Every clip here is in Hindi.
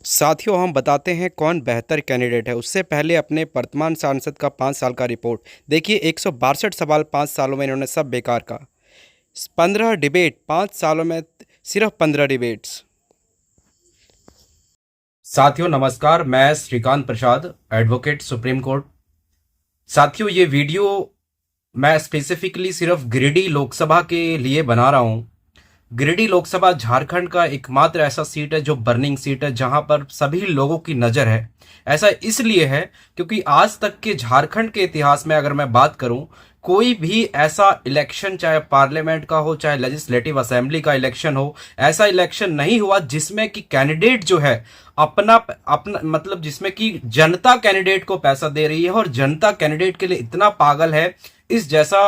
साथियों, हम बताते हैं कौन बेहतर कैंडिडेट है। उससे पहले अपने वर्तमान सांसद का 5 साल का रिपोर्ट देखिए। 162 सवाल 5 सालों में इन्होंने सब बेकार का। 15 डिबेट 5 सालों में, सिर्फ 15 डिबेट्स। साथियों नमस्कार, मैं श्रीकांत प्रसाद, एडवोकेट सुप्रीम कोर्ट। साथियों, ये वीडियो मैं स्पेसिफिकली सिर्फ गिरिडीह लोकसभा के लिए बना रहा हूँ। गिरिडीह लोकसभा झारखंड का एकमात्र ऐसा सीट है जो बर्निंग सीट है, जहां पर सभी लोगों की नजर है। ऐसा इसलिए है क्योंकि आज तक के झारखंड के इतिहास में अगर मैं बात करूं, कोई भी ऐसा इलेक्शन, चाहे पार्लियामेंट का हो चाहे लेजिस्लेटिव असेंबली का इलेक्शन हो, ऐसा इलेक्शन नहीं हुआ जिसमें कि कैंडिडेट जो है अपना अपना मतलब जिसमें कि जनता कैंडिडेट को पैसा दे रही है और जनता कैंडिडेट के लिए इतना पागल है। इस जैसा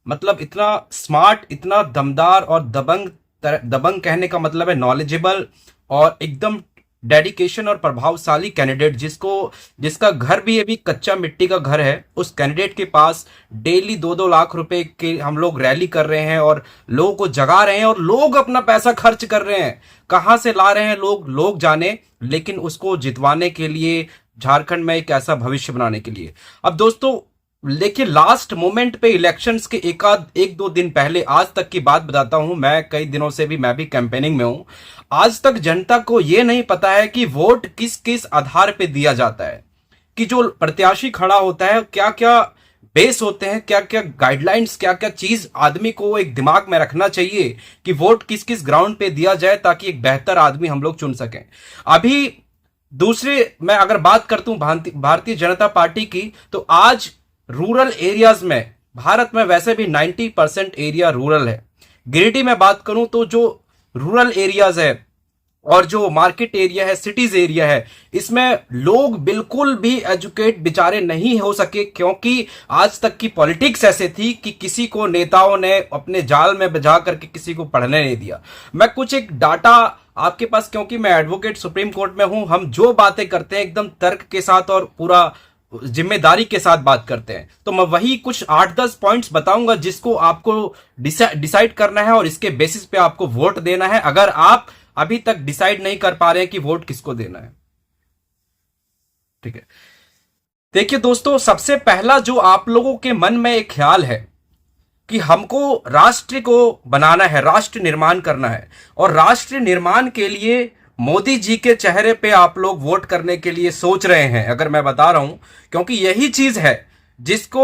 मतलब इतना स्मार्ट, इतना दमदार और दबंग कहने का मतलब है नॉलेजेबल और एकदम डेडिकेशन और प्रभावशाली कैंडिडेट, जिसका घर भी अभी कच्चा मिट्टी का घर है। उस कैंडिडेट के पास डेली 2-2 लाख रुपए के हम लोग रैली कर रहे हैं और लोगों को जगा रहे हैं और लोग अपना पैसा खर्च कर रहे हैं। कहां से ला रहे हैं लोग जाने, लेकिन उसको जितवाने के लिए, झारखंड में एक ऐसा भविष्य बनाने के लिए। अब दोस्तों देखिए, लास्ट मोमेंट पे इलेक्शंस के एक दो दिन पहले, आज तक की बात बताता हूं। मैं कई दिनों से भी मैं भी कैंपेनिंग में हूं। आज तक जनता को यह नहीं पता है कि वोट किस किस आधार पे दिया जाता है, कि जो प्रत्याशी खड़ा होता है क्या क्या बेस होते हैं, क्या क्या गाइडलाइंस, क्या क्या चीज आदमी को एक दिमाग में रखना चाहिए कि वोट किस किस ग्राउंड पे दिया जाए ताकि एक बेहतर आदमी हम लोग चुन सकें। अभी दूसरे मैं अगर बात करता हूं भारतीय जनता पार्टी की, तो आज रूरल एरियाज में, भारत में वैसे भी 90% एरिया रूरल है। गिरिडीह में बात करूं तो जो रूरल एरियाज है और जो मार्केट एरिया है, सिटीज एरिया है, इसमें लोग बिल्कुल भी एजुकेट बेचारे नहीं हो सके, क्योंकि आज तक की पॉलिटिक्स ऐसे थी कि किसी को नेताओं ने अपने जाल में बजा करके किसी को पढ़ने नहीं दिया। मैं कुछ एक डाटा आपके पास, क्योंकि मैं एडवोकेट सुप्रीम कोर्ट में हूं, हम जो बातें करते हैं एकदम तर्क के साथ और पूरा जिम्मेदारी के साथ बात करते हैं, तो मैं वही कुछ 8-10 पॉइंट्स बताऊंगा जिसको आपको डिसाइड करना है और इसके बेसिस पे आपको वोट देना है, अगर आप अभी तक डिसाइड नहीं कर पा रहे हैं कि वोट किसको देना है। ठीक है, देखिए दोस्तों, सबसे पहला जो आप लोगों के मन में एक ख्याल है कि हमको राष्ट्र को बनाना है, राष्ट्र निर्माण करना है, और राष्ट्र निर्माण के लिए मोदी जी के चेहरे पे आप लोग वोट करने के लिए सोच रहे हैं, अगर मैं बता रहा हूं, क्योंकि यही चीज है जिसको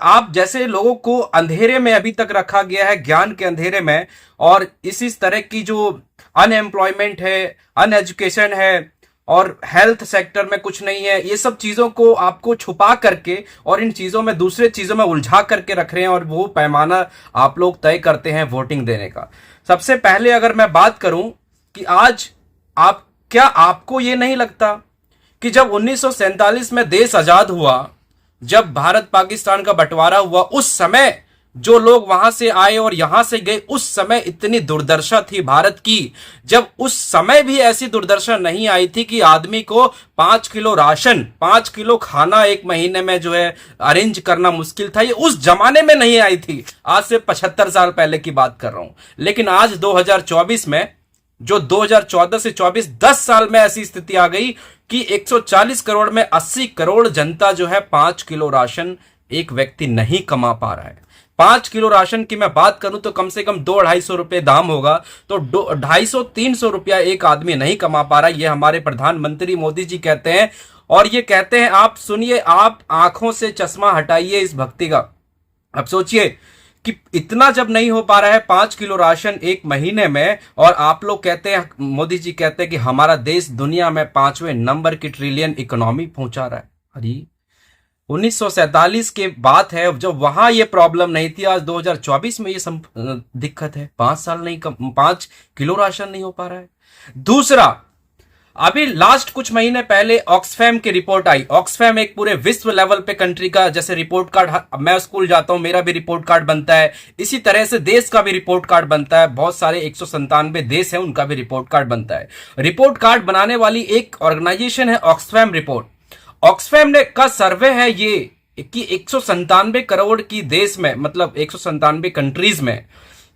आप जैसे लोगों को अंधेरे में अभी तक रखा गया है, ज्ञान के अंधेरे में, और इस तरह की जो अनएम्प्लॉयमेंट है, अनएजुकेशन है और हेल्थ सेक्टर में कुछ नहीं है, ये सब चीजों को आपको छुपा करके और इन चीजों में दूसरे चीजों में उलझा करके रख रहे हैं, और वो पैमाना आप लोग तय करते हैं वोटिंग देने का। सबसे पहले अगर मैं बात करूं कि आज आपको ये नहीं लगता कि जब 1947 में देश आजाद हुआ, जब भारत पाकिस्तान का बंटवारा हुआ, उस समय जो लोग वहां से आए और यहां से गए, उस समय इतनी दुर्दशा थी भारत की, जब उस समय भी ऐसी दुर्दशा नहीं आई थी कि आदमी को 5 किलो राशन, 5 किलो खाना एक महीने में जो है अरेंज करना मुश्किल था। ये उस जमाने में नहीं आई थी, आज से 75 साल पहले की बात कर रहा हूं। लेकिन आज 2024 में, जो 2014 से 24 10 साल में ऐसी स्थिति आ गई कि 140 करोड़ में 80 करोड़ जनता जो है 5 किलो राशन एक व्यक्ति नहीं कमा पा रहा है। 5 किलो राशन की मैं बात करूं तो कम से कम 200-250 रुपए दाम होगा, तो 250-300 रुपया एक आदमी नहीं कमा पा रहा है। ये हमारे प्रधानमंत्री मोदी जी कहते हैं, और ये कहते हैं, आप सुनिए, आप आंखों से चश्मा हटाइए इस भक्ति का। अब सोचिए कि इतना जब नहीं हो पा रहा है 5 किलो राशन एक महीने में, और आप लोग कहते हैं, मोदी जी कहते हैं कि हमारा देश दुनिया में 5वें नंबर की ट्रिलियन इकोनॉमी पहुंचा रहा है। अरे 1947 के बात है जब वहां ये प्रॉब्लम नहीं थी, आज 2024 में ये दिक्कत है। 5 साल नहीं, 5 किलो राशन नहीं हो पा रहा है। दूसरा, अभी लास्ट कुछ महीने पहले ऑक्सफैम की रिपोर्ट आई। ऑक्सफैम एक पूरे विश्व लेवल पे कंट्री का, जैसे रिपोर्ट कार्ड, मैं स्कूल जाता हूं, मेरा भी रिपोर्ट कार्ड बनता है, इसी तरह से देश का भी रिपोर्ट कार्ड बनता है। बहुत सारे 197 देश हैं, उनका भी रिपोर्ट कार्ड बनता है। रिपोर्ट कार्ड बनाने वाली एक ऑर्गेनाइजेशन है ऑक्सफैम रिपोर्ट। ऑक्सफैम ने का सर्वे है ये कि 197 करोड़ की देश में, मतलब 197 कंट्रीज में,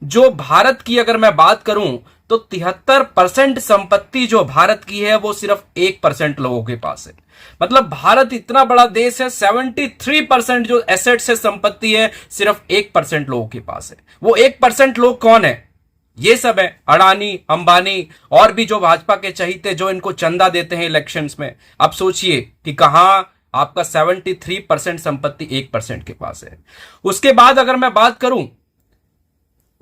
जो भारत की अगर मैं बात करूं तो 73% संपत्ति जो भारत की है वो सिर्फ 1% लोगों के पास है। मतलब भारत इतना बड़ा देश है, 73% जो एसेट्स है, संपत्ति है, सिर्फ 1% लोगों के पास है। वो 1% लोग कौन है? ये सब है अडानी, अंबानी और भी जो भाजपा के चहीते जो इनको चंदा देते हैं इलेक्शंस में। अब सोचिए कि कहां आपका 73% संपत्ति 1% के पास है। उसके बाद अगर मैं बात करूं,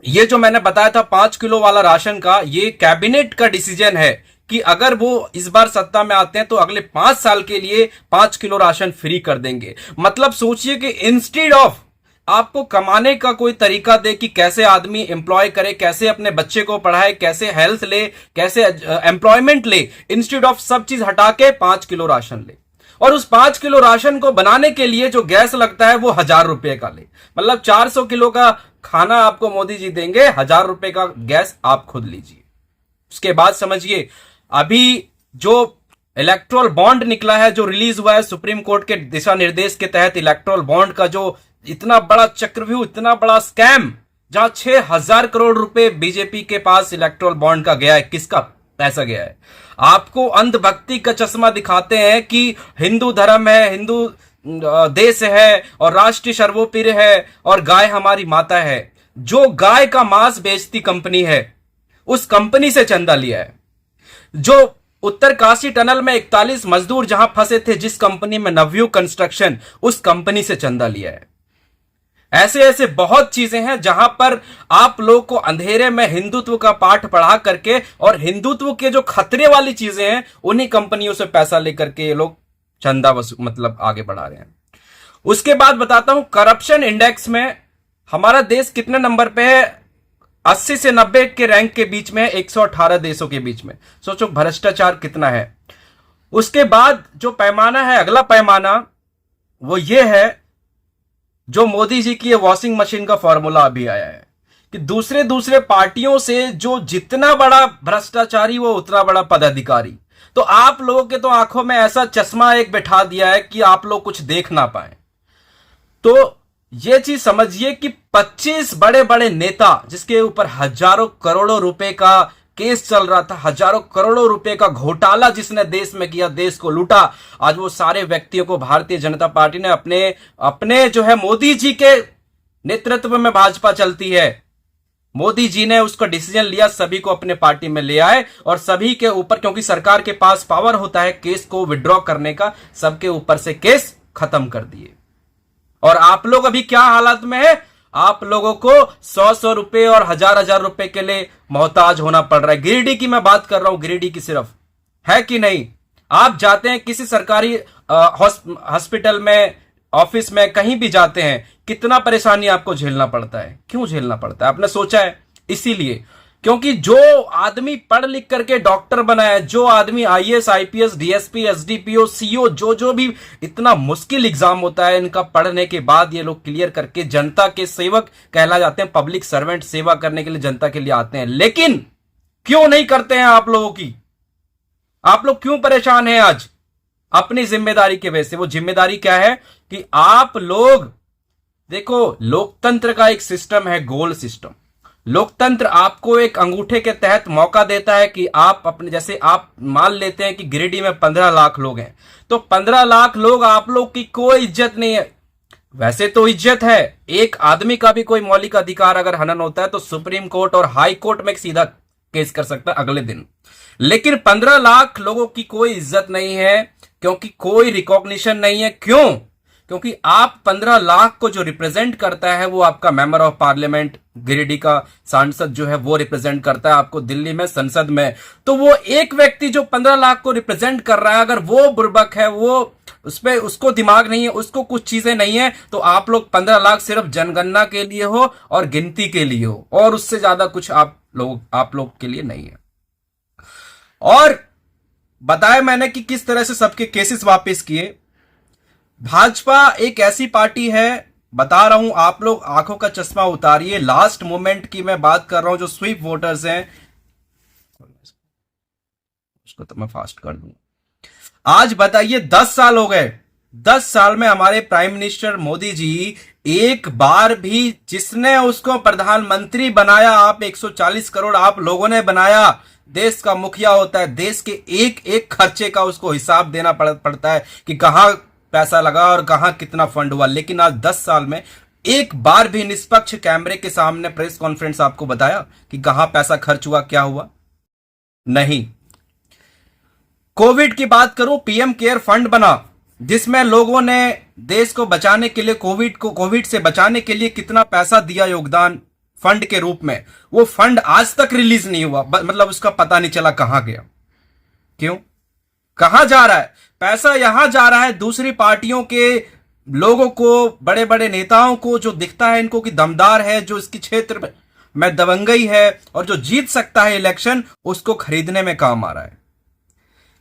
ये जो मैंने बताया था 5 किलो वाला राशन का, ये कैबिनेट का डिसीजन है कि अगर वो इस बार सत्ता में आते हैं तो अगले 5 साल के लिए 5 किलो राशन फ्री कर देंगे। मतलब सोचिए कि इंस्टेड ऑफ आपको कमाने का कोई तरीका दे कि कैसे आदमी एम्प्लॉय करे, कैसे अपने बच्चे को पढ़ाए, कैसे हेल्थ ले, कैसे एम्प्लॉयमेंट ले, इंस्टेड ऑफ सब चीज हटा के 5 किलो राशन ले। और उस 5 किलो राशन को बनाने के लिए जो गैस लगता है वो 1000 रुपए का ले। मतलब 400 किलो का खाना आपको मोदी जी देंगे, 1000 रुपए का गैस आप खुद लीजिए। उसके बाद समझिए, अभी जो इलेक्ट्रोल बॉन्ड निकला है, जो रिलीज हुआ है सुप्रीम कोर्ट के दिशा निर्देश के तहत, इलेक्ट्रोल बॉन्ड का जो इतना बड़ा चक्रव्यूह, इतना बड़ा स्कैम, जहां 6000 करोड़ रुपए बीजेपी के पास इलेक्ट्रोल बॉन्ड का गया है, किसका पैसा गया है? आपको अंधभक्ति का चश्मा दिखाते हैं कि हिंदू धर्म है, हिंदू देश है और राष्ट्रीय सर्वोपरि है और गाय हमारी माता है। जो गाय का मांस बेचती कंपनी है, उस कंपनी से चंदा लिया है। जो उत्तरकाशी टनल में 41 मजदूर जहां फंसे थे, जिस कंपनी में नवयुग कंस्ट्रक्शन, उस कंपनी से चंदा लिया है। ऐसे ऐसे बहुत चीजें हैं जहां पर आप लोग को अंधेरे में हिंदुत्व का पाठ पढ़ा करके और हिंदुत्व के जो खतरे वाली चीजें हैं उन्हीं कंपनियों से पैसा लेकर के ये लोग चंदा मतलब आगे बढ़ा रहे हैं। उसके बाद बताता हूं, करप्शन इंडेक्स में हमारा देश कितने नंबर पे है? 80 से 90 के रैंक के बीच में है, 118 देशों के बीच में। सोचो भ्रष्टाचार कितना है। उसके बाद जो पैमाना है, अगला पैमाना, वो ये है जो मोदी जी की वॉशिंग मशीन का फॉर्मूला अभी आया है कि दूसरे दूसरे पार्टियों से जो जितना बड़ा भ्रष्टाचारी वो उतना बड़ा पदाधिकारी। तो आप लोगों के तो आंखों में ऐसा चश्मा एक बैठा दिया है कि आप लोग कुछ देख ना पाए। तो ये चीज समझिए कि 25 बड़े बड़े नेता जिसके ऊपर हजारों करोड़ों रुपए का केस चल रहा था, हजारों करोड़ों रुपए का घोटाला जिसने देश में किया, देश को लूटा, आज वो सारे व्यक्तियों को भारतीय जनता पार्टी ने अपने अपने जो है मोदी जी के नेतृत्व में भाजपा चलती है, मोदी जी ने उसका डिसीजन लिया, सभी को अपने पार्टी में ले आए और सभी के ऊपर, क्योंकि सरकार के पास पावर होता है केस को विड्रॉ करने का, सबके ऊपर से केस खत्म कर दिए। और आप लोग अभी क्या हालत में है? आप लोगों को 100 रुपए और 1000 रुपए के लिए मोहताज होना पड़ रहा है। गिरिडीह की मैं बात कर रहा हूं, गिरिडीह की सिर्फ, है कि नहीं? आप जाते हैं किसी सरकारी हॉस्पिटल में, ऑफिस में, कहीं भी जाते हैं, कितना परेशानी आपको झेलना पड़ता है। क्यों झेलना पड़ता है? आपने सोचा है? इसीलिए क्योंकि जो आदमी पढ़ लिख करके डॉक्टर बना है, जो आदमी IAS, IPS, DSP, SDPO, CO, जो भी इतना मुश्किल एग्जाम होता है इनका, पढ़ने के बाद ये लोग क्लियर करके जनता के सेवक कहला जाते हैं, पब्लिक सर्वेंट, सेवा करने के लिए जनता के लिए आते हैं। लेकिन क्यों नहीं करते हैं आप लोगों की? आप लोग क्यों परेशान हैं आज? अपनी जिम्मेदारी के वजह से। वो जिम्मेदारी क्या है कि आप लोग देखो, लोकतंत्र का एक सिस्टम है, गोल सिस्टम। लोकतंत्र आपको एक अंगूठे के तहत मौका देता है कि आप अपने, जैसे आप मान लेते हैं कि गिरिडीह में 15 लाख लोग हैं, तो 15 लाख लोग, आप लोग की कोई इज्जत नहीं है। वैसे तो इज्जत है, एक आदमी का भी कोई मौलिक अधिकार अगर हनन होता है तो सुप्रीम कोर्ट और हाई कोर्ट में सीधा केस कर सकता है अगले दिन। लेकिन 15 लाख लोगों की कोई इज्जत नहीं है, क्योंकि कोई रिकॉग्निशन नहीं है। क्यों? क्योंकि आप 15 लाख को जो रिप्रेजेंट करता है वो आपका मेंबर ऑफ पार्लियामेंट, गिरिडीह का सांसद जो है वो रिप्रेजेंट करता है आपको दिल्ली में, संसद में। तो वो एक व्यक्ति जो 15 लाख को रिप्रेजेंट कर रहा है, अगर वो बुर्बक है, वो उसको दिमाग नहीं है, उसको कुछ चीजें नहीं है, तो आप लोग 15 लाख सिर्फ जनगणना के लिए हो और गिनती के लिए हो, और उससे ज्यादा कुछ आप लोग के लिए नहीं है। और बताया मैंने कि किस तरह से सबके केसेस वापस किए। भाजपा एक ऐसी पार्टी है, बता रहा हूं, आप लोग आंखों का चश्मा उतारिए। लास्ट मोमेंट की मैं बात कर रहा हूं, जो स्वीप वोटर्स हैं, उसको तो मैं फास्ट कर दूंगा। आज बताइए, 10 साल हो गए, 10 साल में हमारे प्राइम मिनिस्टर मोदी जी एक बार भी जिसने उसको प्रधानमंत्री बनाया, आप 140 करोड़ आप लोगों ने बनाया, देश का मुखिया होता है, देश के एक एक खर्चे का उसको हिसाब देना पड़ता है कि कहां पैसा लगा और कहां कितना फंड हुआ। लेकिन आज 10 साल में एक बार भी निष्पक्ष कैमरे के सामने प्रेस कॉन्फ्रेंस आपको बताया कि कहां पैसा खर्च हुआ, क्या हुआ? नहीं। कोविड की बात करूं, पीएम केयर फंड बना, जिसमें लोगों ने देश को बचाने के लिए, कोविड से बचाने के लिए कितना पैसा दिया योगदान फंड के रूप में, वो फंड आज तक रिलीज नहीं हुआ। मतलब उसका पता नहीं चला कहां गया। क्यों? कहां जा रहा है पैसा? यहां जा रहा है दूसरी पार्टियों के लोगों को, बड़े बड़े नेताओं को, जो दिखता है इनको कि दमदार है, जो इसकी क्षेत्र में दबंगई है और जो जीत सकता है इलेक्शन, उसको खरीदने में काम आ रहा है।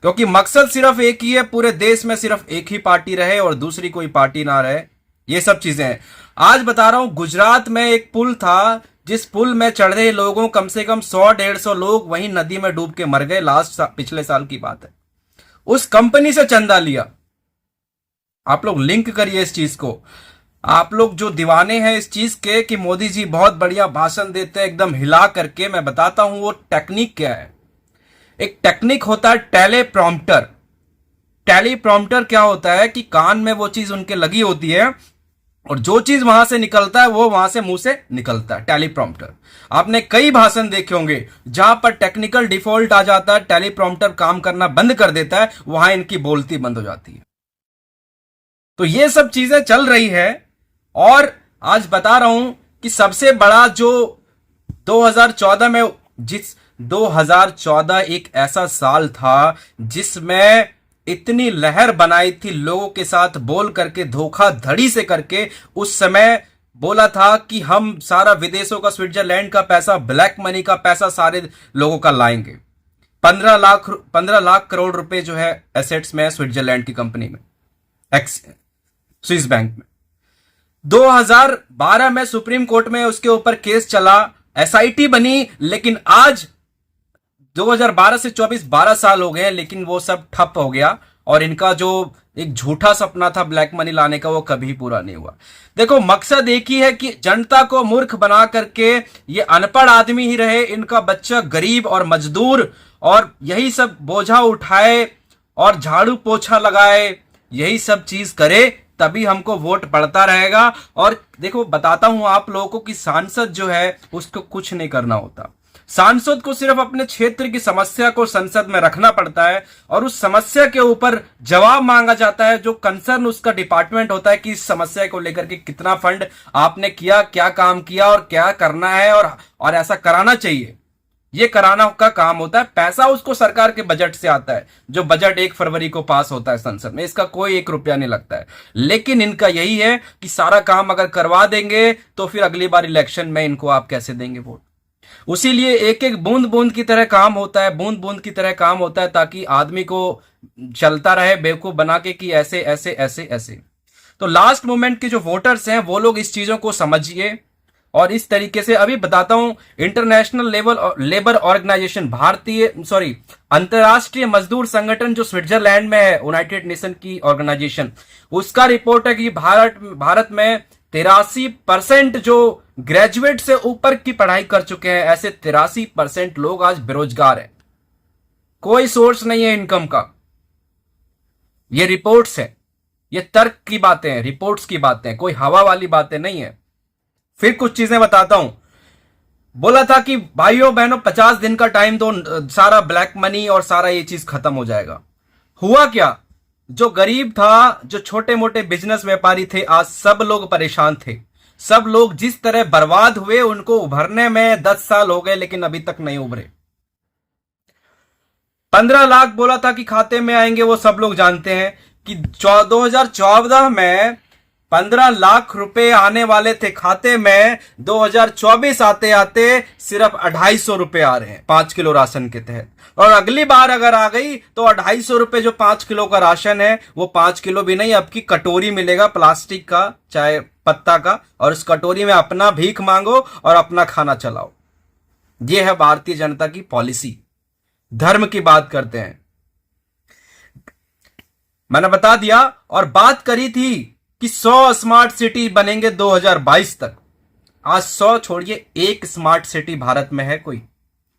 क्योंकि मकसद सिर्फ एक ही है, पूरे देश में सिर्फ एक ही पार्टी रहे और दूसरी कोई पार्टी ना रहे। ये सब चीजें हैं। आज बता रहा हूं, गुजरात में एक पुल था, जिस पुल में चढ़ रहे लोगों, कम से कम 100-150 लोग वहीं नदी में डूब के मर गए। पिछले साल की बात है। उस कंपनी से चंदा लिया। आप लोग लिंक करिए इस चीज को। आप लोग जो दीवाने हैं इस चीज के कि मोदी जी बहुत बढ़िया भाषण देते हैं एकदम हिला करके, मैं बताता हूं वो टेक्निक क्या है। एक टेक्निक होता है टेलीप्रॉम्प्टर। टेलीप्रॉम्प्टर क्या होता है कि कान में वो चीज उनके लगी होती है और जो चीज वहां से निकलता है वो वहां से मुंह से निकलता है। टेलीप्रॉम्प्टर। आपने कई भाषण देखे होंगे जहां पर टेक्निकल डिफॉल्ट आ जाता है, टेलीप्रॉम्प्टर काम करना बंद कर देता है, वहां इनकी बोलती बंद हो जाती है। तो ये सब चीजें चल रही है। और आज बता रहा हूं कि सबसे बड़ा जो 2014 में, 2014 एक ऐसा साल था जिसमें इतनी लहर बनाई थी लोगों के साथ बोल करके, धोखाधड़ी से करके। उस समय बोला था कि हम सारा विदेशों का, स्विट्जरलैंड का पैसा, ब्लैक मनी का पैसा सारे लोगों का लाएंगे। 15 लाख करोड़ रुपए जो है एसेट्स में है स्विट्जरलैंड की कंपनी में, स्विस बैंक में। 2012 में सुप्रीम कोर्ट में उसके ऊपर केस चला, एसआईटी बनी, लेकिन आज 2012 से 24 12 साल हो गए, लेकिन वो सब ठप हो गया और इनका जो एक झूठा सपना था ब्लैक मनी लाने का, वो कभी पूरा नहीं हुआ। देखो, मकसद एक ही है कि जनता को मूर्ख बना करके ये अनपढ़ आदमी ही रहे, इनका बच्चा गरीब और मजदूर, और यही सब बोझा उठाए और झाड़ू पोछा लगाए, यही सब चीज करे, तभी हमको वोट पड़ता रहेगा। और देखो, बताता हूं आप लोगों को कि सांसद जो है उसको कुछ नहीं करना होता। सांसद को सिर्फ अपने क्षेत्र की समस्या को संसद में रखना पड़ता है और उस समस्या के ऊपर जवाब मांगा जाता है। जो कंसर्न उसका डिपार्टमेंट होता है कि इस समस्या को लेकर के कितना फंड आपने किया, क्या काम किया और क्या करना है, और ऐसा कराना चाहिए, ये कराना का काम होता है। पैसा उसको सरकार के बजट से आता है, जो बजट 1 फरवरी को पास होता है संसद में, इसका कोई 1 रुपया नहीं लगता है। लेकिन इनका यही है कि सारा काम अगर करवा देंगे तो फिर अगली बार इलेक्शन में इनको आप कैसे देंगे वोट। उसीलिए एक एक बूंद बूंद की तरह काम होता है, बूंद बूंद की तरह काम होता है, ताकि आदमी को चलता रहे बेवकूफ बना के कि ऐसे ऐसे ऐसे ऐसे। तो लास्ट मोमेंट के जो वोटर्स हैं वो लोग इस चीजों को समझिए। और इस तरीके से अभी बताता हूं, इंटरनेशनल लेबर ऑर्गेनाइजेशन, अंतरराष्ट्रीय मजदूर संगठन जो स्विट्जरलैंड में है, यूनाइटेड नेशन की ऑर्गेनाइजेशन, उसका रिपोर्ट है कि भारत में 83% जो ग्रेजुएट से ऊपर की पढ़ाई कर चुके हैं, ऐसे 83% लोग आज बेरोजगार हैं। कोई सोर्स नहीं है इनकम का। ये रिपोर्ट्स है, ये तर्क की बातें हैं, रिपोर्ट्स की बातें, कोई हवा वाली बातें नहीं है। फिर कुछ चीजें बताता हूं। बोला था कि भाइयों बहनों 50 दिन का टाइम दो, सारा ब्लैक मनी और सारा ये चीज खत्म हो जाएगा। हुआ क्या? जो गरीब था, जो छोटे मोटे बिजनेस व्यापारी थे, आज सब लोग परेशान थे। सब लोग जिस तरह बर्बाद हुए, उनको उभरने में 10 साल हो गए, लेकिन अभी तक नहीं उभरे। 15 लाख बोला था कि खाते में आएंगे, वो सब लोग जानते हैं कि 2014 में 15 लाख रुपए आने वाले थे खाते में। 2024 आते आते सिर्फ 250 रुपए आ रहे हैं 5 किलो राशन के तहत। और अगली बार अगर आ गई तो 250 रुपए जो 5 किलो का राशन है, वो 5 किलो भी नहीं, अब की कटोरी मिलेगा प्लास्टिक का, चाहे पत्ता का, और उस कटोरी में अपना भीख मांगो और अपना खाना चलाओ। यह है भारतीय जनता की पॉलिसी। धर्म की बात करते हैं, मैंने बता दिया। और बात करी थी कि 100 स्मार्ट सिटी बनेंगे 2022 तक। आज 100 छोड़िए, एक स्मार्ट सिटी भारत में है कोई?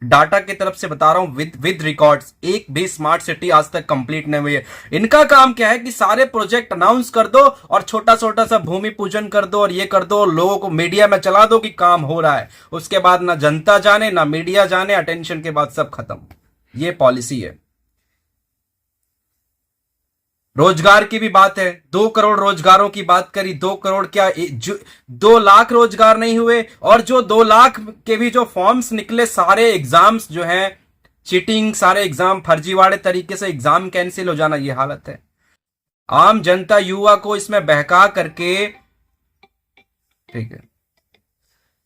डाटा की तरफ से बता रहा हूं, विद रिकॉर्ड्स, एक भी स्मार्ट सिटी आज तक कंप्लीट नहीं हुई है। इनका काम क्या है कि सारे प्रोजेक्ट अनाउंस कर दो और छोटा छोटा सा भूमि पूजन कर दो और ये कर दो, लोगों को मीडिया में चला दो कि काम हो रहा है। उसके बाद ना जनता जाने ना मीडिया जाने, अटेंशन के बाद सब खत्म। ये पॉलिसी है। रोजगार की भी बात है, 2 करोड़ रोजगारों की बात करी। 2 करोड़ क्या, 2 लाख रोजगार नहीं हुए। और जो 2 लाख के भी जो फॉर्म्स निकले, सारे एग्जाम्स जो हैं चीटिंग, सारे एग्जाम फर्जीवाड़े तरीके से एग्जाम कैंसिल हो जाना, ये हालत है। आम जनता युवा को इसमें बहका करके, ठीक है,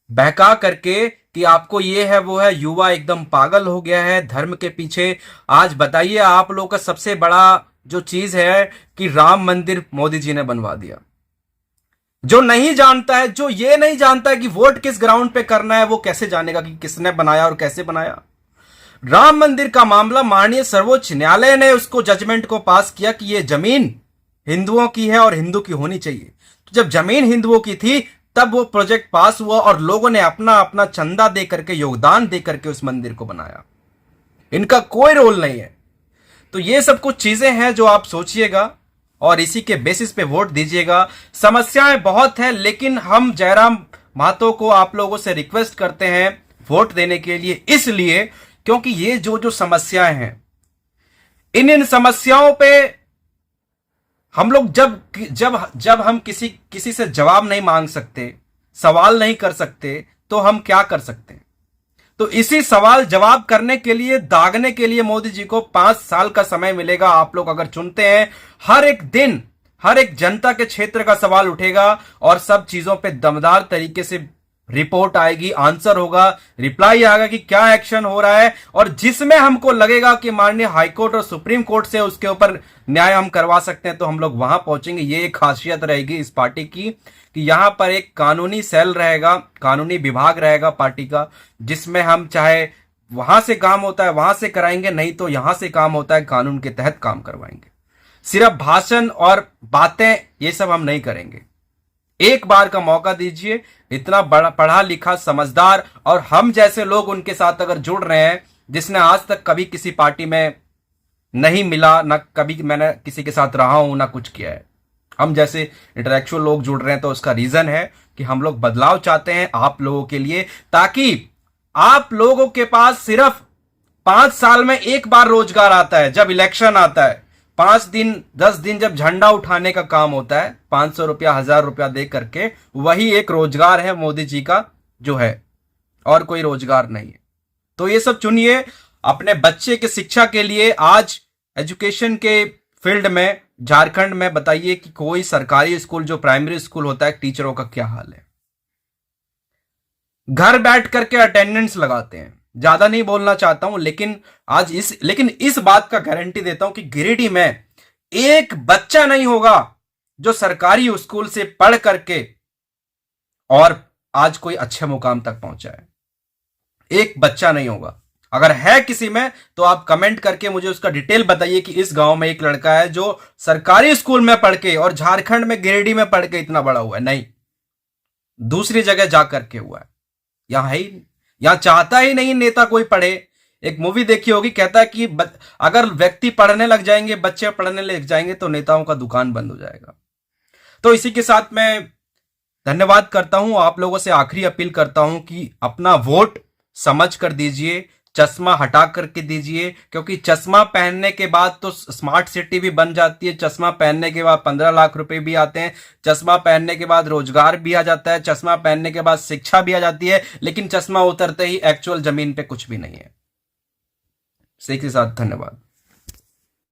बहका करके कि आपको ये है वो है, युवा एकदम पागल हो गया है धर्म के पीछे। आज बताइए, आप लोगों का सबसे बड़ा जो चीज है कि राम मंदिर मोदी जी ने बनवा दिया। जो नहीं जानता है, जो ये नहीं जानता है कि वोट किस ग्राउंड पे करना है, वो कैसे जानेगा कि किसने बनाया और कैसे बनाया? राम मंदिर का मामला माननीय सर्वोच्च न्यायालय ने उसको जजमेंट को पास किया कि ये जमीन हिंदुओं की है और हिंदू की होनी चाहिए। तो जब जमीन हिंदुओं की थी तब वो प्रोजेक्ट पास हुआ और लोगों ने अपना अपना चंदा दे करके, योगदान दे करके उस मंदिर को बनाया। इनका कोई रोल नहीं है। तो ये सब कुछ चीजें हैं जो आप सोचिएगा और इसी के बेसिस पे वोट दीजिएगा। समस्याएं बहुत हैं, लेकिन हम जयराम महतो को, आप लोगों से रिक्वेस्ट करते हैं वोट देने के लिए, इसलिए क्योंकि ये जो जो समस्याएं हैं, इन समस्याओं पे हम लोग जब जब जब हम किसी से जवाब नहीं मांग सकते, सवाल नहीं कर सकते, तो हम क्या कर सकते हैं? तो इसी सवाल जवाब करने के लिए, दागने के लिए मोदी जी को 5 साल का समय मिलेगा। आप लोग अगर चुनते हैं, हर एक दिन हर एक जनता के क्षेत्र का सवाल उठेगा और सब चीजों पे दमदार तरीके से रिपोर्ट आएगी, आंसर होगा, रिप्लाई आएगा कि क्या एक्शन हो रहा है। और जिसमें हमको लगेगा कि माननीय हाईकोर्ट और सुप्रीम कोर्ट से उसके ऊपर न्याय हम करवा सकते हैं, तो हम लोग वहां पहुंचेंगे। ये एक खासियत रहेगी इस पार्टी की कि यहां पर एक कानूनी सेल रहेगा, कानूनी विभाग रहेगा पार्टी का, जिसमें हम चाहे वहां से काम होता है वहां से कराएंगे, नहीं तो यहां से काम होता है कानून के तहत काम करवाएंगे। सिर्फ भाषण और बातें ये सब हम नहीं करेंगे। एक बार का मौका दीजिए। इतना बड़ा पढ़ा लिखा, समझदार और हम जैसे लोग उनके साथ अगर जुड़ रहे हैं, जिसने आज तक कभी किसी पार्टी में नहीं मिला, ना कभी मैंने किसी के साथ रहा हूं, ना कुछ किया है, हम जैसे इंटेलेक्चुअल लोग जुड़ रहे हैं, तो उसका रीजन है कि हम लोग बदलाव चाहते हैं आप लोगों के लिए, ताकि आप लोगों के पास सिर्फ 5 साल में एक बार रोजगार आता है। जब इलेक्शन आता है, 5 दिन 10 दिन जब झंडा उठाने का काम होता है, 500 रुपया 1000 रुपया दे करके, वही एक रोजगार है मोदी जी का जो है, और कोई रोजगार नहीं है। तो ये सब चुनिए अपने बच्चे के शिक्षा के लिए। आज एजुकेशन के फील्ड में झारखंड में बताइए कि कोई सरकारी स्कूल, जो प्राइमरी स्कूल होता है, टीचरों का क्या हाल है? घर बैठ करके अटेंडेंस लगाते हैं। ज्यादा नहीं बोलना चाहता हूं, लेकिन इस बात का गारंटी देता हूं कि गिरिडीह में एक बच्चा नहीं होगा जो सरकारी स्कूल से पढ़ करके और आज कोई अच्छे मुकाम तक पहुंचा है। एक बच्चा नहीं होगा। अगर है किसी में तो आप कमेंट करके मुझे उसका डिटेल बताइए कि इस गांव में एक लड़का है जो सरकारी स्कूल में पढ़ के और झारखंड में गिरिडीह में पढ़ के इतना बड़ा हुआ है। नहीं, दूसरी जगह जा करके हुआ है। यहां है ही, यहां चाहता ही नहीं नेता कोई पढ़े। एक मूवी देखी होगी, कहता है कि अगर व्यक्ति पढ़ने लग जाएंगे, बच्चे पढ़ने लग जाएंगे, तो नेताओं का दुकान बंद हो जाएगा। तो इसी के साथ मैं धन्यवाद करता हूं। आप लोगों से आखिरी अपील करता हूं कि अपना वोट समझ कर दीजिए, चश्मा हटा करके दीजिए, क्योंकि चश्मा पहनने के बाद तो स्मार्ट सिटी भी बन जाती है। चश्मा पहनने के बाद 15 लाख रुपए भी आते हैं। चश्मा पहनने के बाद रोजगार भी आ जाता है। चश्मा पहनने के बाद शिक्षा भी आ जाती है। लेकिन चश्मा उतरते ही एक्चुअल जमीन पे कुछ भी नहीं है। इसी के साथ धन्यवाद।